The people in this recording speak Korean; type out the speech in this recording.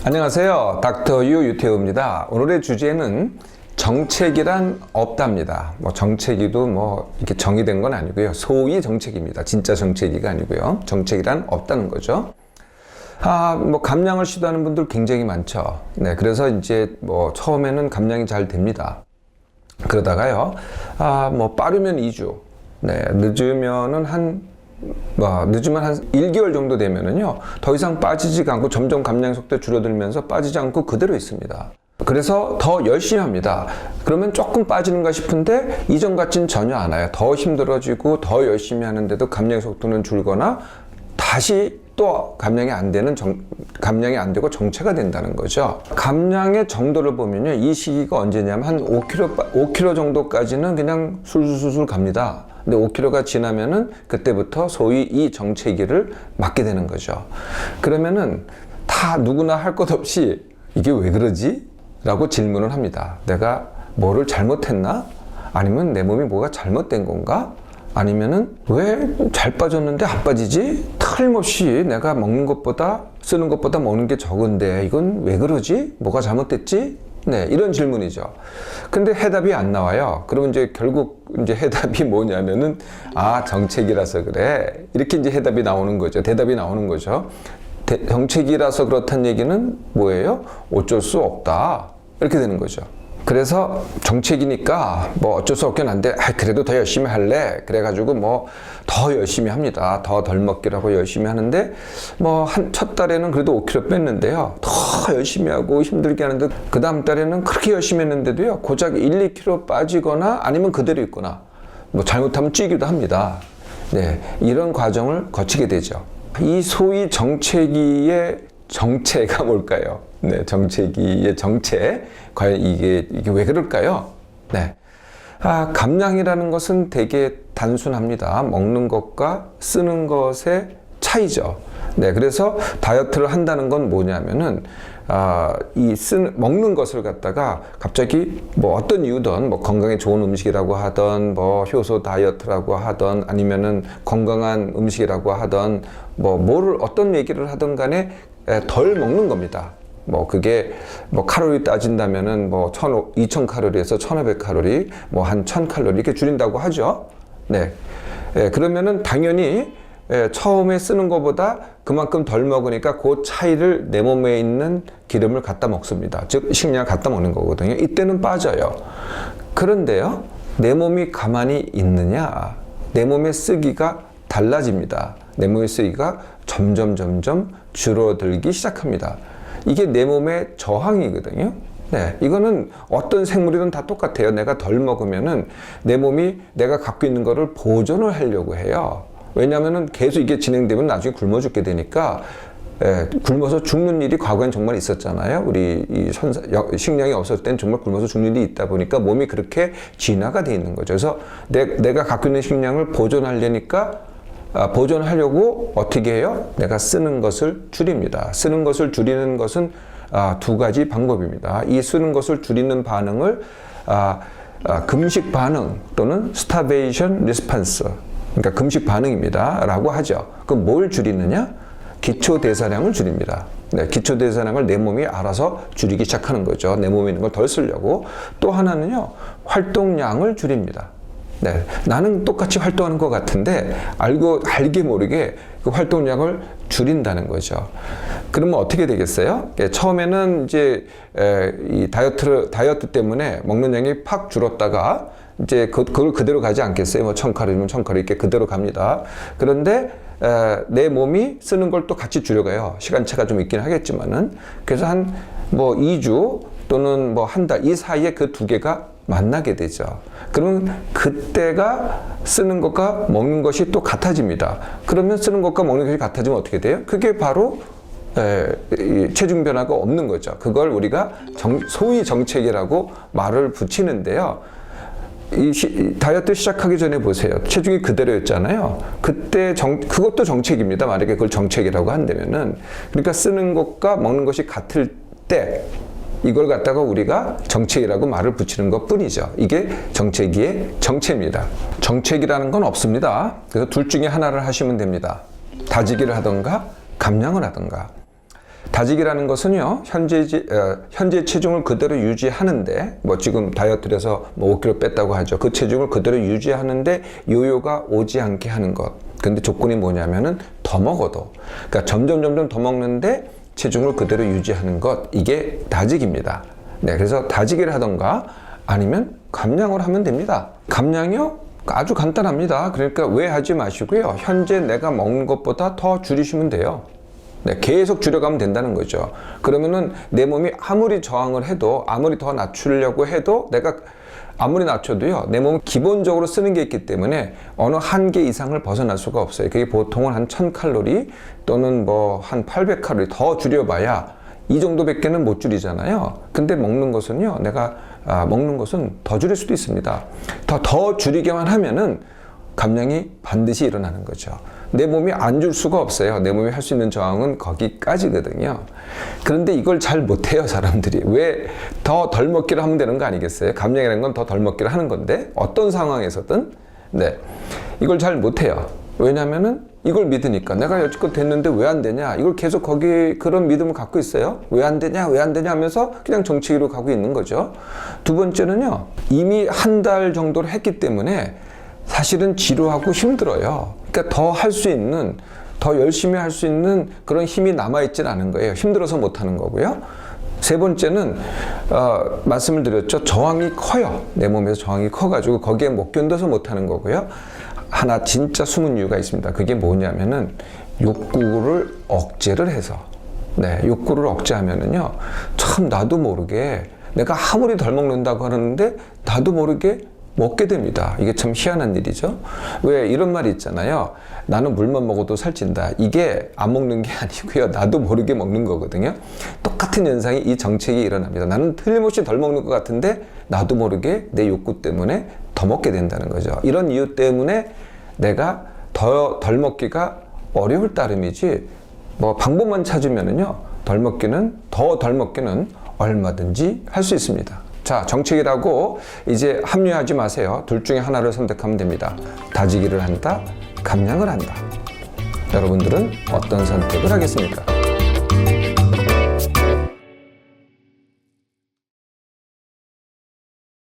안녕하세요. 닥터 유 유태우입니다. 오늘의 주제는 정책이란 없답니다. 정책이도 이렇게 정의된 건 아니고요. 소위 정책입니다. 진짜 정책이가 아니고요. 정책이란 없다는 거죠. 감량을 시도하는 분들 굉장히 많죠. 네, 그래서 이제 처음에는 감량이 잘 됩니다. 그러다가요, 빠르면 2주, 네, 늦으면 한 1개월 정도 되면은요, 더 이상 빠지지가 않고 점점 감량 속도가 줄어들면서 빠지지 않고 그대로 있습니다. 그래서 더 열심히 합니다. 그러면 조금 빠지는가 싶은데 이전 같지는 전혀 않아요. 더 힘들어지고 더 열심히 하는데도 감량 속도는 줄거나 다시 또 감량이 안 되고 정체가 된다는 거죠. 감량의 정도를 보면요, 이 시기가 언제냐면 한 5kg 정도까지는 그냥 술술술 갑니다. 근데 5kg가 지나면은 그때부터 소위 이 정체기를 맞게 되는 거죠. 그러면은 다 누구나 할 것 없이 이게 왜 그러지? 라고 질문을 합니다. 내가 뭐를 잘못했나? 아니면 내 몸이 뭐가 잘못된 건가? 아니면은 왜 잘 빠졌는데 안 빠지지? 틀림없이 내가 먹는 것보다 쓰는 것보다 먹는 게 적은데 이건 왜 그러지? 뭐가 잘못됐지? 네, 이런 질문이죠. 근데 해답이 안 나와요. 그러면 이제 결국 이제 해답이 뭐냐면은 정책이라서 그래. 이렇게 이제 해답이 나오는 거죠. 대답이 나오는 거죠. 정책이라서 그렇다는 얘기는 뭐예요? 어쩔 수 없다. 이렇게 되는 거죠. 그래서 정책이니까 어쩔 수 없긴 한데 그래도 더 열심히 할래. 그래가지고 더 열심히 합니다. 더 덜 먹기라고 열심히 하는데 첫 달에는 그래도 5kg 뺐는데요. 더 열심히 하고 힘들게 하는데 그 다음 달에는 그렇게 열심히 했는데도요, 고작 1, 2kg 빠지거나 아니면 그대로 있거나 잘못하면 찌기도 합니다. 네, 이런 과정을 거치게 되죠. 이 소위 정체기의 정체가 뭘까요? 네, 정체기의 정체. 과연 이게 왜 그럴까요? 네. 감량이라는 것은 되게 단순합니다. 먹는 것과 쓰는 것의 차이죠. 네, 그래서 다이어트를 한다는 건 뭐냐면은, 먹는 것을 갖다가 갑자기 어떤 이유든 건강에 좋은 음식이라고 하던 효소 다이어트라고 하던 아니면은 건강한 음식이라고 하던 어떤 얘기를 하던 간에 덜 먹는 겁니다. 그게 칼로리 따진다면은 2000칼로리에서 1500칼로리, 한 1000칼로리 이렇게 줄인다고 하죠. 네. 그러면은 당연히 처음에 쓰는 것보다 그만큼 덜 먹으니까 그 차이를 내 몸에 있는 기름을 갖다 먹습니다. 즉 식량을 갖다 먹는 거거든요. 이때는 빠져요. 그런데요, 내 몸이 가만히 있느냐? 내 몸의 쓰기가 달라집니다. 내 몸의 쓰기가 점점 줄어들기 시작합니다. 이게 내 몸의 저항이거든요. 네, 이거는 어떤 생물이든 다 똑같아요. 내가 덜 먹으면은 내 몸이 내가 갖고 있는 거를 보존을 하려고 해요. 왜냐면은 계속 이게 진행되면 나중에 굶어 죽게 되니까, 굶어서 죽는 일이 과거엔 정말 있었잖아요. 우리 식량이 없을 땐 정말 굶어서 죽는 일이 있다 보니까 몸이 그렇게 진화가 돼 있는 거죠. 그래서 내가 갖고 있는 식량을 보존하려니까 보존하려고 어떻게 해요? 내가 쓰는 것을 줄입니다. 쓰는 것을 줄이는 것은 두 가지 방법입니다. 이 쓰는 것을 줄이는 반응을 금식 반응 또는 starvation response, 그러니까 금식 반응입니다 라고 하죠. 그럼 뭘 줄이느냐? 기초 대사량을 줄입니다. 네, 기초 대사량을 내 몸이 알아서 줄이기 시작하는 거죠. 내 몸에 있는 걸 덜 쓰려고. 또 하나는요, 활동량을 줄입니다. 네, 나는 똑같이 활동하는 것 같은데 알게 모르게 그 활동량을 줄인다는 거죠. 그러면 어떻게 되겠어요? 처음에는 이제 이 다이어트 때문에 먹는 양이 팍 줄었다가 이제 그걸 그대로 가지 않겠어요? 1000칼로리면 1000칼로리 이렇게 그대로 갑니다. 그런데 내 몸이 쓰는 걸 또 같이 줄여가요. 시간차가 좀 있긴 하겠지만은. 그래서 한 2주 또는 한 달 이 사이에 그 두 개가 만나게 되죠. 그러면 그때가 쓰는 것과 먹는 것이 또 같아집니다. 그러면 쓰는 것과 먹는 것이 같아지면 어떻게 돼요? 그게 바로 체중 변화가 없는 거죠. 그걸 우리가 소위 정책이라고 말을 붙이는데요. 다이어트 시작하기 전에 보세요. 체중이 그대로였잖아요. 그때 그것도 정책입니다. 만약에 그걸 정책이라고 한다면은. 그러니까 쓰는 것과 먹는 것이 같을 때 이걸 갖다가 우리가 정책이라고 말을 붙이는 것 뿐이죠. 이게 정책이의 정체입니다. 정책이라는 건 없습니다. 그래서 둘 중에 하나를 하시면 됩니다. 다지기를 하던가 감량을 하던가. 다지기라는 것은요, 현재 체중을 그대로 유지하는데, 뭐 지금 다이어트를 해서 뭐 5kg 뺐다고 하죠. 그 체중을 그대로 유지하는데 요요가 오지 않게 하는 것. 근데 조건이 뭐냐면은 더 먹어도. 그러니까 점점 더 먹는데 체중을 그대로 유지하는 것. 이게 다지기입니다. 네, 그래서 다지기를 하던가 아니면 감량을 하면 됩니다. 감량이요? 아주 간단합니다. 그러니까 왜 하지 마시고요. 현재 내가 먹는 것보다 더 줄이시면 돼요. 네, 계속 줄여가면 된다는 거죠. 그러면은 내 몸이 아무리 저항을 해도, 아무리 더 낮추려고 해도, 내가 아무리 낮춰도요, 내 몸은 기본적으로 쓰는 게 있기 때문에 어느 한계 이상을 벗어날 수가 없어요. 그게 보통은 한 1000칼로리 또는 뭐 한 800칼로리 더 줄여봐야 이 정도밖에는 못 줄이잖아요. 근데 먹는 것은요, 먹는 것은 더 줄일 수도 있습니다. 더 줄이기만 하면은 감량이 반드시 일어나는 거죠. 내 몸이 안 줄 수가 없어요. 내 몸이 할 수 있는 저항은 거기까지거든요. 그런데 이걸 잘 못해요, 사람들이. 왜 덜 먹기를 하면 되는 거 아니겠어요? 감량이라는 건 더 덜 먹기를 하는 건데, 어떤 상황에서든, 네. 이걸 잘 못해요. 왜냐면은 이걸 믿으니까. 내가 여지껏 됐는데 왜 안 되냐? 이걸 계속 그런 믿음을 갖고 있어요. 왜 안 되냐? 하면서 그냥 정치기로 가고 있는 거죠. 두 번째는요, 이미 한 달 정도를 했기 때문에 사실은 지루하고 힘들어요. 그러니까 더 열심히 할 수 있는 그런 힘이 남아있진 않은 거예요. 힘들어서 못하는 거고요. 세 번째는 말씀을 드렸죠. 저항이 커요. 내 몸에서 저항이 커가지고 거기에 못 견뎌서 못하는 거고요. 하나 진짜 숨은 이유가 있습니다. 그게 뭐냐면은 욕구를 억제를 해서, 네, 욕구를 억제하면은요, 참 나도 모르게 내가 아무리 덜 먹는다고 하는데 나도 모르게 먹게 됩니다. 이게 참 희한한 일이죠. 왜 이런 말이 있잖아요. 나는 물만 먹어도 살찐다. 이게 안 먹는 게 아니고요. 나도 모르게 먹는 거거든요. 똑같은 현상이 이 정책이 일어납니다. 나는 틀림없이 덜 먹는 것 같은데 나도 모르게 내 욕구 때문에 더 먹게 된다는 거죠. 이런 이유 때문에 내가 덜 먹기가 어려울 따름이지, 뭐 방법만 찾으면은요, 더 덜 먹기는 얼마든지 할 수 있습니다. 자, 정책이라고 이제 합리화하지 마세요. 둘 중에 하나를 선택하면 됩니다. 다지기를 한다, 감량을 한다. 여러분들은 어떤 선택을 하겠습니까?